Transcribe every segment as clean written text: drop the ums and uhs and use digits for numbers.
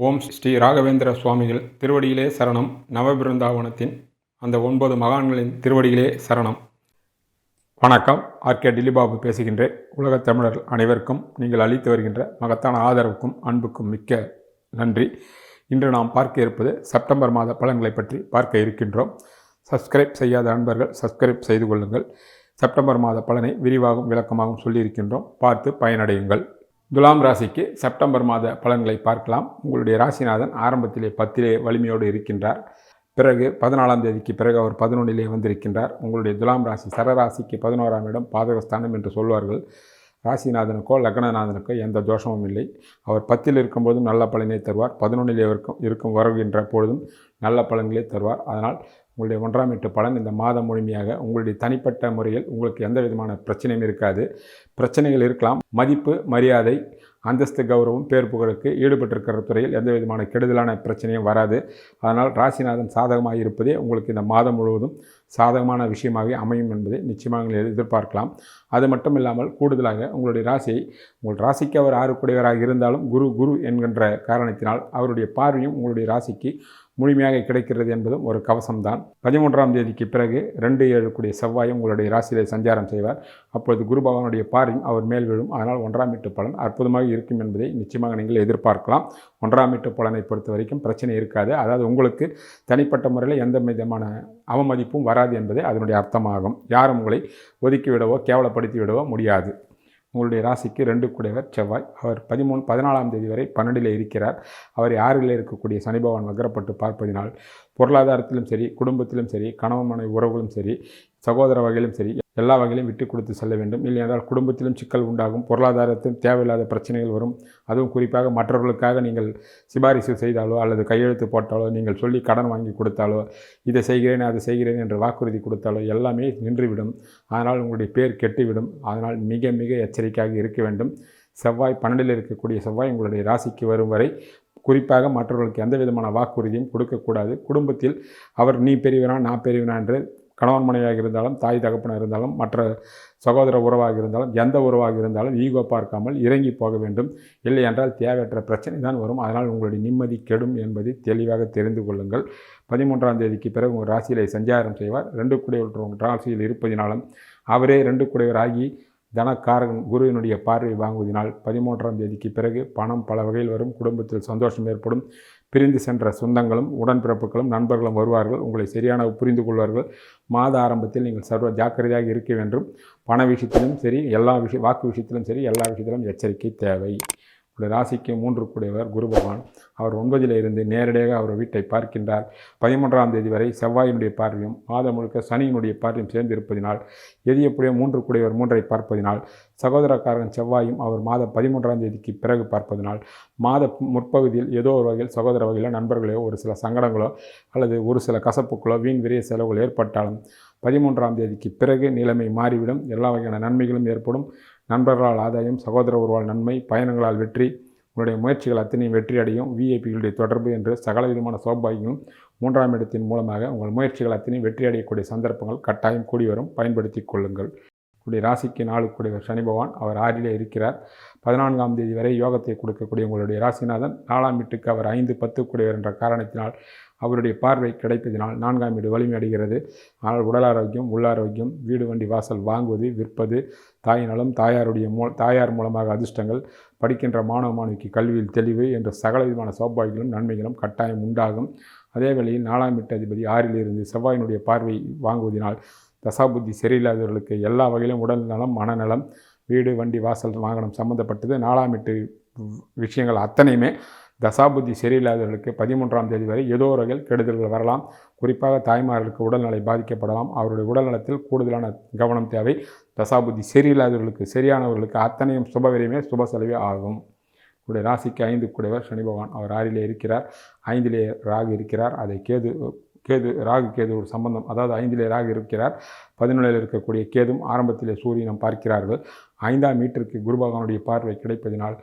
ஓம் ஸ்ரீ ராகவேந்திர சுவாமிகள் திருவடியிலே சரணம். நவபிருந்தாவனத்தின் அந்த 9 மகான்களின் திருவடியிலே சரணம். வணக்கம். ஆர்கே டில்லிபாபு பேசுகின்றேன். உலகத் தமிழர்கள் அனைவருக்கும் நீங்கள் அளித்து வருகின்ற மகத்தான ஆதரவுக்கும் அன்புக்கும் மிக்க நன்றி. இன்று நாம் பார்க்க இருப்பது செப்டம்பர் மாத பலன்களை பற்றி பார்க்க இருக்கின்றோம். சப்ஸ்கிரைப் செய்யாத அன்பர்கள் சப்ஸ்கிரைப் செய்து கொள்ளுங்கள். செப்டம்பர் மாத பலனை விரிவாகவும் விளக்கமாகவும் சொல்லியிருக்கின்றோம். பார்த்து பயனடையுங்கள். துலாம் ராசிக்கு செப்டம்பர் மாத பலன்களை பார்க்கலாம். உங்களுடைய ராசிநாதன் ஆரம்பத்திலே 10 வலிமையோடு இருக்கின்றார். பிறகு 14ஆம் தேதிக்கு பிறகு அவர் 11 வந்திருக்கின்றார். உங்களுடைய துலாம் ராசி சரராசிக்கு 11ஆம் இடம் பாதகஸ்தானம் என்று சொல்வார்கள். ராசிநாதனுக்கோ லக்னநாதனுக்கோ எந்த தோஷமும் இல்லை. அவர் 10 இருக்கும்போதும் நல்ல பலனை தருவார். 11 இருக்கும் வருகின்ற பொழுதும் நல்ல பலன்களை தருவார். அதனால் உங்களுடைய 1ஆம் வீட்டு பலன் இந்த மாதம் முழுமையாக உங்களுடைய தனிப்பட்ட முறையில் உங்களுக்கு எந்த விதமான பிரச்சனையும் இருக்காது. பிரச்சனைகள் இருக்கலாம். மதிப்பு, மரியாதை, அந்தஸ்து, கௌரவம், பேர் புகழுக்கு ஈடுபட்டிருக்கிற துறையில் எந்த விதமான கெடுதலான பிரச்சனையும் வராது. அதனால் ராசிநாதன் சாதகமாக இருப்பதே உங்களுக்கு இந்த மாதம் முழுவதும் சாதகமான விஷயமாகவே அமையும் என்பதை நிச்சயமாக எதிர்பார்க்கலாம். அது மட்டும் இல்லாமல் கூடுதலாக உங்களுடைய ராசியை உங்கள் ராசிக்கு அவர் 6 இருந்தாலும் குரு என்கின்ற காரணத்தினால் அவருடைய பார்வையும் உங்களுடைய ராசிக்கு முழுமையாக கிடைக்கிறது என்பதும் ஒரு கவசம்தான். 13ஆம் தேதிக்கு பிறகு 2-7 கூடிய செவ்வாயும் உங்களுடைய ராசியிலே சஞ்சாரம் செய்வார். அப்பொழுது குரு பகவானுடைய பார்வையும் அவர் மேல் விழும். அதனால் 1ஆம் வீட்டு பலன் அற்புதமாக இருக்கும் என்பதை நிச்சயமாக நீங்கள் எதிர்பார்க்கலாம். 1ஆம் வீட்டு பலனை பொறுத்த வரைக்கும் பிரச்சனை இருக்காது. அதாவது உங்களுக்கு தனிப்பட்ட முறையில் எந்த விதமான அவமதிப்பும் வராது என்பதே அதனுடைய அர்த்தமாகும். யாரும் உங்களை ஒதுக்கிவிடவோ கேவலப்படுத்தி விடவோ முடியாது. உங்களுடைய ராசிக்கு 2 கூடியவர் செவ்வாய். அவர் 14ஆம் தேதி வரை 12 இருக்கிறார். அவர் 6 இருக்கக்கூடிய சனி பகவான் வக்ரப்பட்டு பார்ப்பதினால் பொருளாதாரத்திலும் சரி, குடும்பத்திலும் சரி, கணவன் மனைவி உறவுகளும் சரி, சகோதர வகையிலும் சரி, எல்லா வகையிலும் விட்டு கொடுத்து செல்ல வேண்டும். இல்லையென்றால் குடும்பத்திலும் சிக்கல் உண்டாகும். பொருளாதாரத்திலும் தேவையில்லாத பிரச்சனைகள் வரும். அதுவும் குறிப்பாக மற்றவர்களுக்காக நீங்கள் சிபாரிசு செய்தாலோ அல்லது கையெழுத்து போட்டாலோ, நீங்கள் சொல்லி கடன் வாங்கி கொடுத்தாலோ, இதை செய்கிறேன் அதை செய்கிறேன் என்று வாக்குறுதி கொடுத்தாலோ எல்லாமே நின்றுவிடும். அதனால் உங்களுடைய பேர் கெட்டுவிடும். அதனால் மிக மிக எச்சரிக்கையாக இருக்க வேண்டும். செவ்வாய் 12 இருக்கக்கூடிய செவ்வாய் உங்களுடைய ராசிக்கு வரும் வரை குறிப்பாக மற்றவர்களுக்கு எந்த விதமான வாக்குறுதியும் கொடுக்கக்கூடாது. குடும்பத்தில் அவர் நீ பெரியவனா நான் பெரியவனா என்று கணவன் மனைவியாக இருந்தாலும், தாய் தகப்பனாக இருந்தாலும், மற்ற சகோதர உறவாக இருந்தாலும், எந்த உறவாக இருந்தாலும் ஈகோ பார்க்காமல் இறங்கி போக வேண்டும். இல்லை என்றால் தேவையற்ற பிரச்சனை தான் வரும். அதனால் உங்களுடைய நிம்மதி கெடும் என்பதை தெளிவாக தெரிந்து கொள்ளுங்கள். 13ஆம் தேதிக்கு பிறகு உங்கள் ராசியிலே சஞ்சாரம் செய்வார். 2 கூடியவர் உங்கள் ராசியில் இருப்பதினாலும் அவரே 2 கூடியவர் ஆகி தனக்காரகன் குருவினுடைய பார்வை வாங்குவதனால் 13ஆம் தேதிக்கு பிறகு பணம் பல வகையில் வரும். குடும்பத்தில் சந்தோஷம் ஏற்படும். பிரிந்து சென்ற சொந்தங்களும் உடன்பிறப்புகளும் நண்பர்களும் வருவார்கள். உங்களை சரியான புரிந்து கொள்வார்கள். மாத ஆரம்பத்தில் நீங்கள் சர்வ ஜாக்கிரதையாக இருக்க வேண்டும். பண விஷயத்திலும் சரி, வாக்கு விஷயத்திலும் சரி, எல்லா விஷயத்திலும் எச்சரிக்கை தேவை. உங்களுடைய ராசிக்கு 3 கூடியவர் குரு பகவான். அவர் 9 இருந்து நேரடியாக அவர் வீட்டை பார்க்கின்றார். 13ஆம் தேதி வரை செவ்வாயினுடைய பார்வையும் மாதம் முழுக்க சனியினுடைய பார்வையும் சேர்ந்து இருப்பதினால் எது எப்படியோ 3 கூடியவர் 3ஐ பார்ப்பதினால் சகோதரக்காரன் செவ்வாயும் அவர் மாதம் 13ஆம் தேதிக்கு பிறகு பார்ப்பதனால் மாத முற்பகுதியில் ஏதோ ஒரு வகையில் சகோதர வகையில் நண்பர்களோ ஒரு சில சங்கடங்களோ அல்லது ஒரு சில கசப்புகளோ வீண் விரைய செலவுகள் ஏற்பட்டாலும் 13ஆம் தேதிக்கு பிறகு நிலைமை மாறிவிடும். எல்லா வகையான நன்மைகளும் ஏற்படும். நண்பர்களால் ஆதாயம், சகோதர உறவால் நன்மை, பயணங்களால் வெற்றி, உங்களுடைய முயற்சிகள் அத்தனையும் வெற்றி அடையும். விஐபிகளுடைய தொடர்பு என்று சகல விதமான சௌபாகியங்களும் 3ஆம் இடத்தின் மூலமாக உங்கள் முயற்சிகள் அத்தனையும் வெற்றி அடையக்கூடிய சந்தர்ப்பங்கள் கட்டாயம் கூடி வரும். பயன்படுத்தி கொள்ளுங்கள். உங்களுடைய ராசிக்கு 4 கூடியவர் சனி பகவான். அவர் 6 இருக்கிறார். 14ஆம் தேதி வரை யோகத்தை கொடுக்கக்கூடிய உங்களுடைய ராசிநாதன் 4ஆம் வீட்டுக்கு அவர் 5, 10 கூடியவர் என்ற காரணத்தினால் அவருடைய பார்வை கிடைப்பதினால் 4ஆம் வீடு வலிமை அடைகிறது. ஆனால் உடல் ஆரோக்கியம், உள்ளாரோக்கியம், வீடு வண்டி வாசல் வாங்குவது, விற்பது, தாய் நலம், தாயார் மூலமாக அதிர்ஷ்டங்கள், படிக்கின்ற மாணவ மாணவிக்கு கல்வியில் தெளிவு என்ற சகல விதமான சௌபாகியங்களும் நன்மைகளும் கட்டாயம் உண்டாகும். அதே வேளையில் 4ஆம் வீட்டு அதிபதி 6 இருந்து செவ்வாயினுடைய பார்வை வாங்குவதனால் தசாபுத்தி சரியில்லாதவர்களுக்கு எல்லா வகையிலும் உடல் நலம், மனநலம், வீடு வண்டி வாசல் வாகனம் சம்மந்தப்பட்டது 4ஆம் வீட்டு விஷயங்கள் அத்தனையுமே தசாபுத்தி சரியில்லாதவர்களுக்கு 13ஆம் தேதி வரை ஏதோ ஒரு வகையில் கெடுதல்கள் வரலாம். குறிப்பாக தாய்மார்களுக்கு உடல்நலை பாதிக்கப்படலாம். அவருடைய உடல்நலத்தில் கூடுதலான கவனம் தேவை. தசாபுத்தி சரியில்லாதவர்களுக்கு சரியானவர்களுக்கு அத்தனையும் சுபவிரையுமே சுப செலவே ஆகும். உங்களுடைய ராசிக்கு 5 கூடியவர் சனி பகவான். அவர் 6 இருக்கிறார். 5 ராகு இருக்கிறார். அதை ராகு கேது ஒரு சம்பந்தம். அதாவது 5 ராகு இருக்கிறார். 11 இருக்கக்கூடிய கேதும் ஆரம்பத்திலே சூரியனும் பார்க்கிறார்கள். 5ஆம் வீட்டிற்கு குரு பகவானுடைய பார்வை கிடைப்பதினால்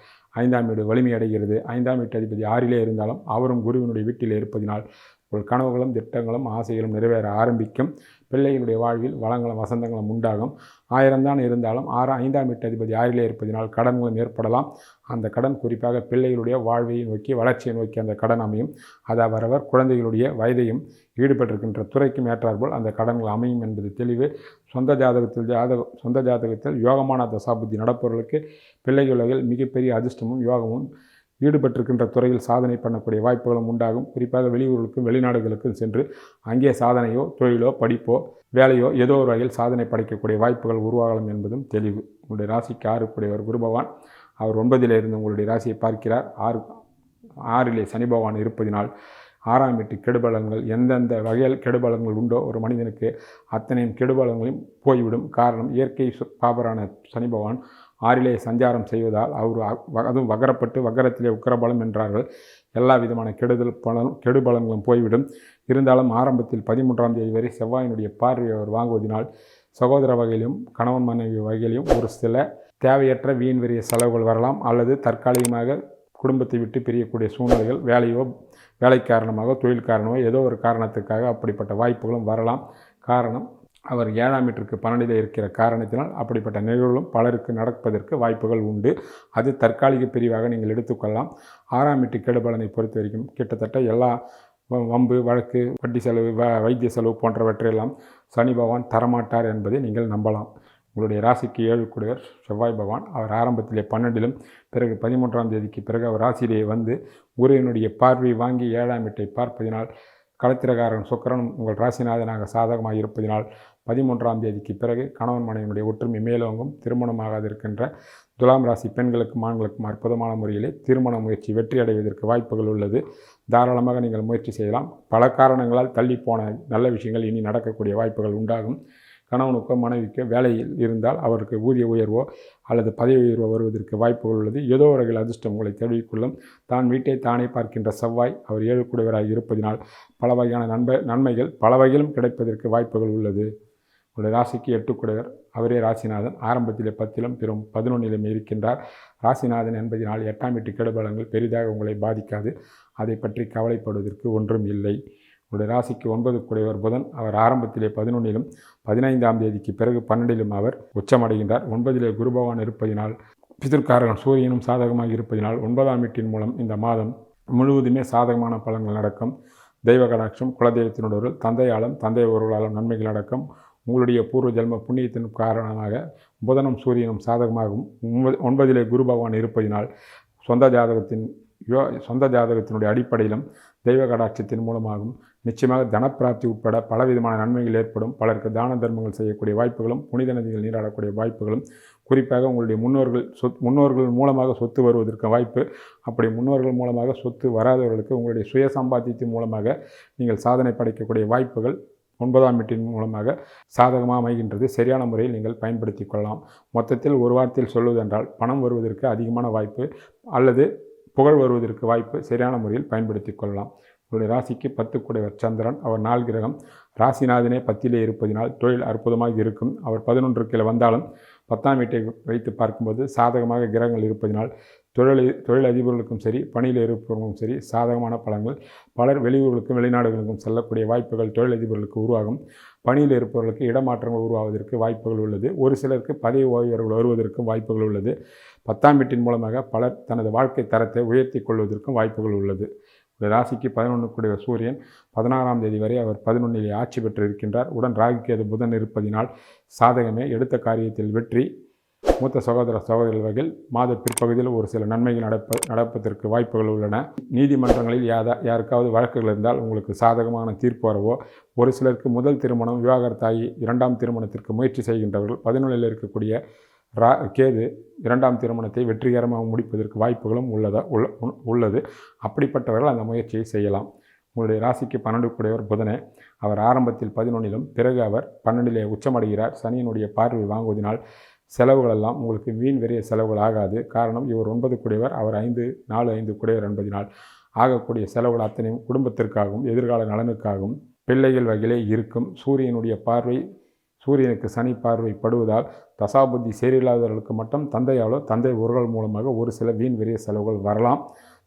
5ஆம் வீடு வலிமை அடைகிறது. 5ஆம் வீட்டு அதிபதி 6 இருந்தாலும் அவரும் குருவினுடைய வீட்டில் இருப்பதினால் உங்கள் கனவுகளும் திட்டங்களும் ஆசைகளும் நிறைவேற ஆரம்பிக்கும். பிள்ளைகளுடைய வாழ்வில் வளங்களும் வசந்தங்களும் உண்டாகும். 1000 தான் இருந்தாலும் 5ஆம் வீட்டு அதிபதி 6லே இருப்பதினால் கடன்களும் ஏற்படலாம். அந்த கடன் குறிப்பாக பிள்ளைகளுடைய வாழ்வை நோக்கி வளர்ச்சியை நோக்கி அந்த கடன் அமையும். அது அவரவர் குழந்தைகளுடைய வயதையும் ஈடுபட்டிருக்கின்ற துறைக்கும் ஏற்றாற்போல் அந்த கடன்கள் அமையும் என்பது தெளிவு. சொந்த ஜாதகத்தில் யோகமான தசாபுத்தி நடப்பவர்களுக்கு பிள்ளைகள் மிகப்பெரிய அதிர்ஷ்டமும் யோகமும் ஈடுபட்டிருக்கின்ற துறையில் சாதனை பண்ணக்கூடிய வாய்ப்புகளும் உண்டாகும். குறிப்பாக வெளியூர்களுக்கும் வெளிநாடுகளுக்கும் சென்று அங்கே சாதனையோ தொழிலோ படிப்போ வேலையோ ஏதோ ஒரு வகையில் சாதனை படைக்கக்கூடிய வாய்ப்புகள் உருவாகலாம் என்பதும் தெளிவு. உங்களுடைய ராசிக்கு 6 குரு பகவான் அவர் 9ல் இருந்து உங்களுடைய ராசியை பார்க்கிறார். 6லே சனி பகவான் இருப்பதினால் 6ஆம் வீட்டு கெடுபலங்கள் எந்தெந்த வகையில் கெடுபலங்கள் உண்டோ ஒரு மனிதனுக்கு அத்தனையும் கெடுபலங்களையும் போய்விடும். காரணம் இயற்கை பாபரான சனி பகவான் 6லே சஞ்சாரம் செய்வதால் அவர் அதுவும் வகரப்பட்டு வகரத்திலே உக்கரபலம் என்றார்கள். எல்லா விதமான கெடுபலங்களும் போய்விடும். இருந்தாலும் ஆரம்பத்தில் 13ஆம் தேதி வரை செவ்வாயினுடைய பார்வையை அவர் வாங்குவதனால் சகோதர வகையிலும் கணவன் மனைவி வகையிலும் ஒரு சில தேவையற்ற வீண் வெறிய செலவுகள் வரலாம். அல்லது தற்காலிகமாக குடும்பத்தை விட்டு பிரியக்கூடிய சூழ்நிலைகள் வேலை காரணமாக தொழில் காரணமாக ஏதோ ஒரு காரணத்துக்காக அப்படிப்பட்ட வாய்ப்புகளும் வரலாம். காரணம் அவர் 7ஆம் வீட்டிற்கு 12ல் இருக்கிற காரணத்தினால் அப்படிப்பட்ட நிகழ்வுகளும் பலருக்கு நடப்பதற்கு வாய்ப்புகள் உண்டு. அது தற்காலிக பிரிவாக நீங்கள் எடுத்துக்கொள்ளலாம். 6ஆம் வீட்டு கெடுபலனை பொறுத்த வரைக்கும் கிட்டத்தட்ட எல்லா வம்பு வழக்கு வட்டி செலவு வைத்திய செலவு போன்றவற்றையெல்லாம் சனி பகவான் தரமாட்டார் என்பதை நீங்கள் நம்பலாம். உங்களுடைய ராசிக்கு 7 கூடியவர் செவ்வாய் பகவான் அவர் ஆரம்பத்திலே 12லும் பிறகு 13ஆம் தேதிக்கு பிறகு அவர் ராசியிலே வந்து குருவினுடைய பார்வை வாங்கி 7ஆம் வீட்டை பார்ப்பதினால் களத்திரகாரன் சுக்கிரனும் உங்கள் ராசிநாதனாக சாதகமாக இருப்பதினால் 13ஆம் தேதிக்கு பிறகு கணவன் மனைவியினுடைய ஒற்றுமை மேலோங்கும். திருமணமாகாது இருக்கின்ற துலாம் ராசி பெண்களுக்கும் ஆண்களுக்கும் அற்புதமான முறையிலே திருமண முயற்சி வெற்றி அடைவதற்கு வாய்ப்புகள் உள்ளது. தாராளமாக நீங்கள் முயற்சி செய்யலாம். பல காரணங்களால் தள்ளி போன நல்ல விஷயங்கள் இனி நடக்கக்கூடிய வாய்ப்புகள் உண்டாகும். கணவனுக்கோ மனைவிக்கோ வேலையில் இருந்தால் அவருக்கு ஊதிய உயர்வோ அல்லது பதவி உயர்வோ வருவதற்கு வாய்ப்புகள் உள்ளது. ஏதோ ஒரு வகையில் அதிர்ஷ்டம் உங்களை தேடிக்கொள்ளும். தான் வீட்டை தானே பார்க்கின்ற செவ்வாய் அவர் 7 கூடியவராக இருப்பதினால் பல வகையான நன்மைகள் பல வகையிலும் கிடைப்பதற்கு வாய்ப்புகள் உள்ளது. உங்களுடைய ராசிக்கு 8 கூடியவர் அவரே ராசிநாதன் ஆரம்பத்திலே 10லும் பிறகு 11லும் இருக்கின்றார். ராசிநாதன் என்பதனால் 8ஆம் வீட்டு கெடுபலங்கள் பெரிதாக உங்களை பாதிக்காது. அதை பற்றி கவலைப்படுவதற்கு ஒன்றும் இல்லை. உங்களுடைய ராசிக்கு 9 கூடியவர் புதன் அவர் ஆரம்பத்திலே 11லும் 15ஆம் தேதிக்கு பிறகு 12லும் அவர் உச்சமடைகின்றார். 9லே குரு பகவான் இருப்பதினால் பிதற்காரகன் சூரியனும் சாதகமாக இருப்பதினால் 9ஆம் வீட்டின் மூலம் இந்த மாதம் முழுவதுமே சாதகமான பலன்கள் நடக்கும். தெய்வ கடாட்சம் குலதெய்வத்தினுடைய தந்தையாலும் தந்தை ஒருவர்களாலும் நன்மைகள் நடக்கும். உங்களுடைய பூர்வ ஜென்ம புண்ணியத்தின் காரணமாக புதனும் சூரியனும் சாதகமாகும். 9லே குரு பகவான் இருப்பதினால் சொந்த ஜாதகத்தினுடைய அடிப்படையிலும் தெய்வ கடாட்சத்தின் மூலமாகவும் நிச்சயமாக தனப்பிராப்தி உட்பட பலவிதமான நன்மைகள் ஏற்படும். பலருக்கு தான தர்மங்கள் செய்யக்கூடிய வாய்ப்புகளும் புனித நதிகள் நீராடக்கூடிய வாய்ப்புகளும் குறிப்பாக உங்களுடைய முன்னோர்கள் மூலமாக சொத்து வருவதற்கு வாய்ப்பு. அப்படி முன்னோர்கள் மூலமாக சொத்து வராதவர்களுக்கு உங்களுடைய சுய சம்பாத்தியத்தின் மூலமாக நீங்கள் சாதனை படைக்கக்கூடிய வாய்ப்புகள் 9ஆம் வீட்டின் மூலமாக சாதகமாக அமைகின்றது. சரியான முறையில் நீங்கள் பயன்படுத்தி கொள்ளலாம். மொத்தத்தில் ஒரு வார்த்தையில் சொல்வதென்றால் பணம் வருவதற்கு அதிகமான வாய்ப்பு அல்லது புகழ் வருவதற்கு வாய்ப்பு சரியான முறையில் பயன்படுத்தி கொள்ளலாம். உங்களுடைய ராசிக்கு 10 கூடியவர் சந்திரன் அவர் 4 கிரகம் ராசிநாதனே 10லே இருப்பதினால் தொழில் அற்புதமாக இருக்கும். அவர் 11க்கு வந்தாலும் 10ஆம் வீட்டை வைத்து பார்க்கும்போது சாதகமாக கிரகங்கள் இருப்பதினால் தொழில் அதிபர்களுக்கும் சரி பணியில் இருப்பவர்களுக்கும் சரி சாதகமான பலன்கள். பலர் வெளியூர்களுக்கும் வெளிநாடுகளுக்கும் செல்லக்கூடிய வாய்ப்புகள் தொழிலதிபர்களுக்கு உருவாகும். பணியில் இருப்பவர்களுக்கு இடமாற்றங்கள் உருவாவதற்கு வாய்ப்புகள் உள்ளது. ஒரு சிலருக்கு பதவி உயர்வுகள் வருவதற்கும் வாய்ப்புகள் உள்ளது. 10ஆம் வீட்டின் மூலமாக பலர் தனது வாழ்க்கை தரத்தை உயர்த்தி கொள்வதற்கும் வாய்ப்புகள் உள்ளது. ஒரு ராசிக்கு 11 கூடிய சூரியன் 16ஆம் தேதி வரை அவர் 11லே ஆட்சி பெற்று இருக்கின்றார். உடன் ராகுகேது புதன் இருப்பதினால் சாதகமே. எடுத்த காரியத்தில் வெற்றி. மூத்த சகோதரர்கள் வகையில் மாத பிற்பகுதியில் ஒரு சில நன்மைகள் நடப்பதற்கு வாய்ப்புகள் உள்ளன. நீதிமன்றங்களில் யாருக்காவது வழக்குகள் இருந்தால் உங்களுக்கு சாதகமான தீர்ப்பு வரவோ, ஒரு சிலருக்கு முதல் திருமணம் விவாகரத்தாகி 2ஆம் திருமணத்திற்கு முயற்சி செய்கின்றவர்கள் 11ல் இருக்கக்கூடிய கேது 2ஆம் திருமணத்தை வெற்றிகரமாக முடிப்பதற்கு வாய்ப்புகளும் உள்ளது. அப்படிப்பட்டவர்கள் அந்த முயற்சியை செய்யலாம். உங்களுடைய ராசிக்கு 12 கூடியவர் புதனே அவர் ஆரம்பத்தில் 11லும் பிறகு அவர் 12லே உச்சமடைகிறார். சனியினுடைய பார்வை வாங்குவதனால் செலவுகளெல்லாம் உங்களுக்கு வீண் வெறிய செலவுகள் ஆகாது. காரணம் இவர் 9 கூடியவர் அவர் 5 கூடியவர் என்பதனால் ஆகக்கூடிய செலவுகள் அத்தனையும் குடும்பத்திற்காகவும் எதிர்கால நலனுக்காகவும் பிள்ளைகள் வகையிலே இருக்கும். சூரியனுக்கு சனி பார்வை படுவதால் தசாபுத்தி சரியில்லாதவர்களுக்கு மட்டும் தந்தை உறவுகள் மூலமாக ஒரு சில வீண் வெறிய செலவுகள் வரலாம்.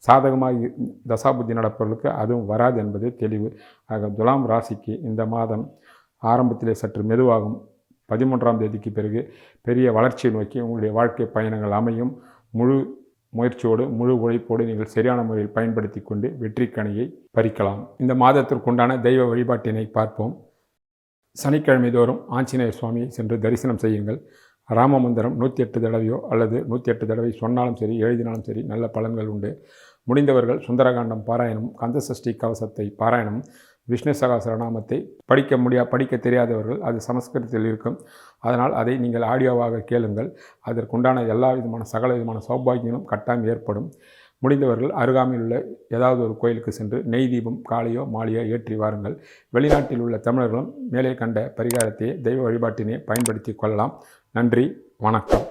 சாதகமாக தசாபுத்தி நடப்பவர்களுக்கு அதுவும் வராது என்பதே தெளிவு. ஆக துலாம் ராசிக்கு இந்த மாதம் ஆரம்பத்திலே சற்று மெதுவாகும். 13ஆம் தேதிக்கு பிறகு பெரிய வளர்ச்சியை நோக்கி உங்களுடைய வாழ்க்கை பயணங்கள் அமையும். முழு முயற்சியோடு முழு உழைப்போடு நீங்கள் சரியான முறையில் பயன்படுத்தி கொண்டு வெற்றி கனியை பறிக்கலாம். இந்த மாதத்திற்குண்டான தெய்வ வழிபாட்டினை பார்ப்போம். சனிக்கிழமை தோறும் ஆஞ்சநேயர் சுவாமியை சென்று தரிசனம் செய்யுங்கள். ராமமந்திரம் 108 தடவையோ அல்லது 108 தடவை சொன்னாலும் சரி, எழுதினாலும் சரி, நல்ல பலன்கள் உண்டு. முடிந்தவர்கள் சுந்தரகாண்டம் பாராயணம், கந்தசஷ்டி கவசத்தை பாராயணம், விஷ்ணு சகஸ்ரநாமத்தை படிக்க தெரியாதவர்கள் அது சமஸ்கிருதத்தில் இருக்கும். அதனால் அதை நீங்கள் ஆடியோவாக கேளுங்கள். அதற்குண்டான எல்லா விதமான சகல விதமான சௌபாகியங்களும் கட்டாயம் ஏற்படும். முடிந்தவர்கள் அருகாமையில் உள்ள ஏதாவது ஒரு கோயிலுக்கு சென்று நெய் தீபம் காலையோ மாலையோ ஏற்றி வாருங்கள். வெளிநாட்டில் உள்ள தமிழர்களும் மேலே கண்ட பரிகாரத்தையே தெய்வ வழிபாட்டினை பயன்படுத்தி கொள்ளலாம். நன்றி, வணக்கம்.